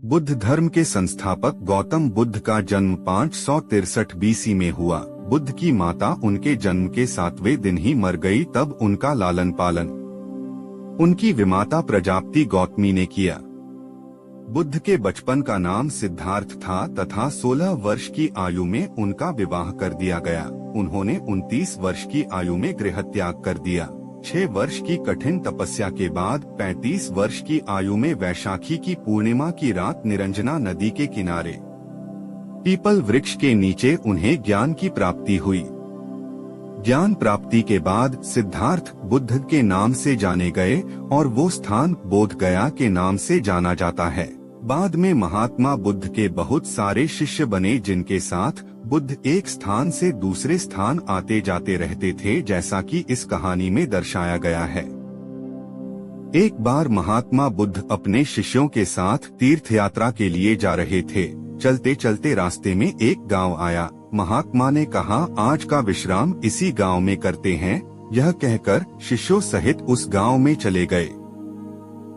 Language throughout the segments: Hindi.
बुद्ध धर्म के संस्थापक गौतम बुद्ध का जन्म 563 बीसी में हुआ। बुद्ध की माता उनके जन्म के 7वें दिन ही मर गई, तब उनका लालन पालन उनकी विमाता प्रजापति गौतमी ने किया। बुद्ध के बचपन का नाम सिद्धार्थ था तथा 16 वर्ष की आयु में उनका विवाह कर दिया गया। उन्होंने 29 वर्ष की आयु में गृह त्याग कर दिया। 6 वर्ष की कठिन तपस्या के बाद 35 वर्ष की आयु में वैशाखी की पूर्णिमा की रात निरंजना नदी के किनारे पीपल वृक्ष के नीचे उन्हें ज्ञान की प्राप्ति हुई। ज्ञान प्राप्ति के बाद सिद्धार्थ बुद्ध के नाम से जाने गए और वो स्थान बोध गया के नाम से जाना जाता है। बाद में महात्मा बुद्ध के बहुत सारे शिष्य बने, जिनके साथ बुद्ध एक स्थान से दूसरे स्थान आते जाते रहते थे, जैसा कि इस कहानी में दर्शाया गया है। एक बार महात्मा बुद्ध अपने शिष्यों के साथ तीर्थ यात्रा के लिए जा रहे थे। चलते चलते रास्ते में एक गांव आया। महात्मा ने कहा, आज का विश्राम इसी गांव में करते हैं। यह कहकर शिष्यों सहित उस गांव में चले गए।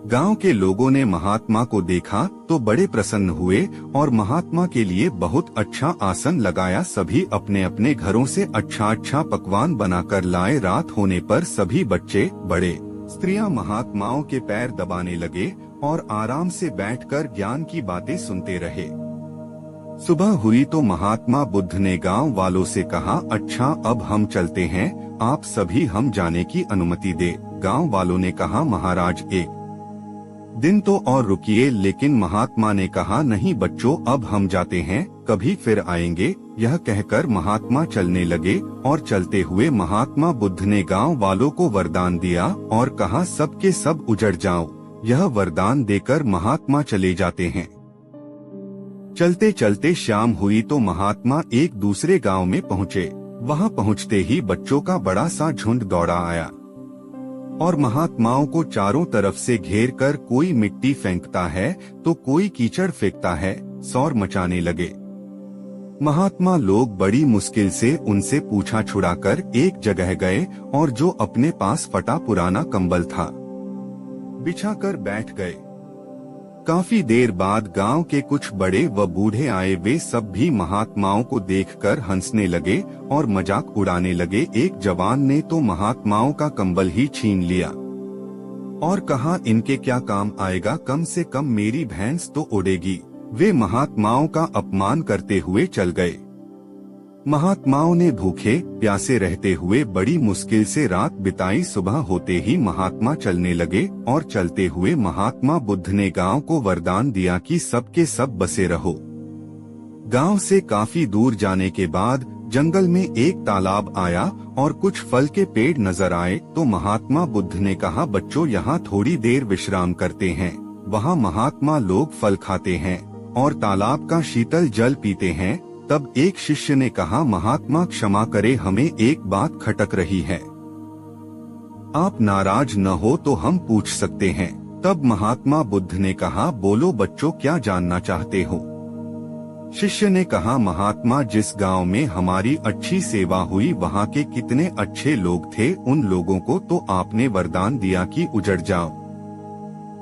गांव के लोगों ने महात्मा को देखा तो बड़े प्रसन्न हुए और महात्मा के लिए बहुत अच्छा आसन लगाया। सभी अपने अपने घरों से अच्छा अच्छा पकवान बनाकर लाए। रात होने पर सभी बच्चे, बड़े, स्त्रियां महात्माओं के पैर दबाने लगे और आराम से बैठकर ज्ञान की बातें सुनते रहे। सुबह हुई तो महात्मा बुद्ध ने गांव वालों से कहा, अच्छा अब हम चलते हैं, आप सभी हम जाने की अनुमति दे। गांव वालों ने कहा, महाराज एक दिन तो और रुकिए। लेकिन महात्मा ने कहा, नहीं बच्चों, अब हम जाते हैं, कभी फिर आएंगे। यह कहकर महात्मा चलने लगे और चलते हुए महात्मा बुद्ध ने गांव वालों को वरदान दिया और कहा, सब के सब उजड़ जाओ। यह वरदान देकर महात्मा चले जाते हैं। चलते चलते शाम हुई तो महात्मा एक दूसरे गांव में पहुँचे। वहां पहुँचते ही बच्चों का बड़ा सा झुंड दौड़ा आया और महात्माओं को चारों तरफ से घेर कर कोई मिट्टी फेंकता है तो कोई कीचड़ फेंकता है, शोर मचाने लगे। महात्मा लोग बड़ी मुश्किल से उनसे पूछा छुड़ाकर एक जगह गए और जो अपने पास फटा पुराना कंबल था बिछाकर बैठ गए। काफी देर बाद गांव के कुछ बड़े व बूढ़े आए। वे सब भी महात्माओं को देखकर हंसने लगे और मजाक उड़ाने लगे। एक जवान ने तो महात्माओं का कंबल ही छीन लिया और कहा, इनके क्या काम आएगा, कम से कम मेरी भैंस तो उड़ेगी। वे महात्माओं का अपमान करते हुए चल गए। महात्माओं ने भूखे प्यासे रहते हुए बड़ी मुश्किल से रात बिताई। सुबह होते ही महात्मा चलने लगे और चलते हुए महात्मा बुद्ध ने गांव को वरदान दिया कि सबके सब बसे रहो। गांव से काफी दूर जाने के बाद जंगल में एक तालाब आया और कुछ फल के पेड़ नजर आए तो महात्मा बुद्ध ने कहा, बच्चों यहाँ थोड़ी देर विश्राम करते हैं। वहाँ महात्मा लोग फल खाते हैं और तालाब का शीतल जल पीते हैं। तब एक शिष्य ने कहा, महात्मा क्षमा करे, हमें एक बात खटक रही है, आप नाराज न हो तो हम पूछ सकते हैं। तब महात्मा बुद्ध ने कहा, बोलो बच्चों, क्या जानना चाहते हो। शिष्य ने कहा, महात्मा जिस गांव में हमारी अच्छी सेवा हुई वहां के कितने अच्छे लोग थे, उन लोगों को तो आपने वरदान दिया कि उजड़ जाओ,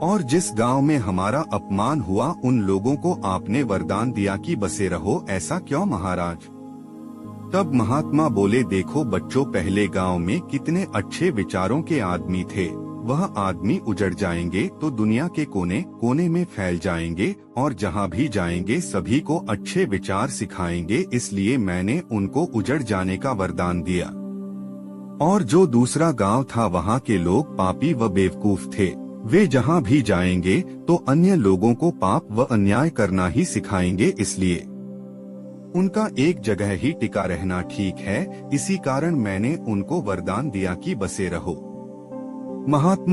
और जिस गांव में हमारा अपमान हुआ उन लोगों को आपने वरदान दिया कि बसे रहो। ऐसा क्यों महाराज। तब महात्मा बोले, देखो बच्चों, पहले गांव में कितने अच्छे विचारों के आदमी थे। वह आदमी उजड़ जाएंगे तो दुनिया के कोने कोने में फैल जाएंगे और जहां भी जाएंगे सभी को अच्छे विचार सिखाएंगे। इसलिए मैंने उनको उजड़ जाने का वरदान दिया। और जो दूसरा गांव था वहां के लोग पापी व बेवकूफ थे। वे जहां भी जाएंगे तो अन्य लोगों को पाप व अन्याय करना ही सिखाएंगे। इसलिए उनका एक जगह ही टिका रहना ठीक है। इसी कारण मैंने उनको वरदान दिया कि बसे रहो। महात्मा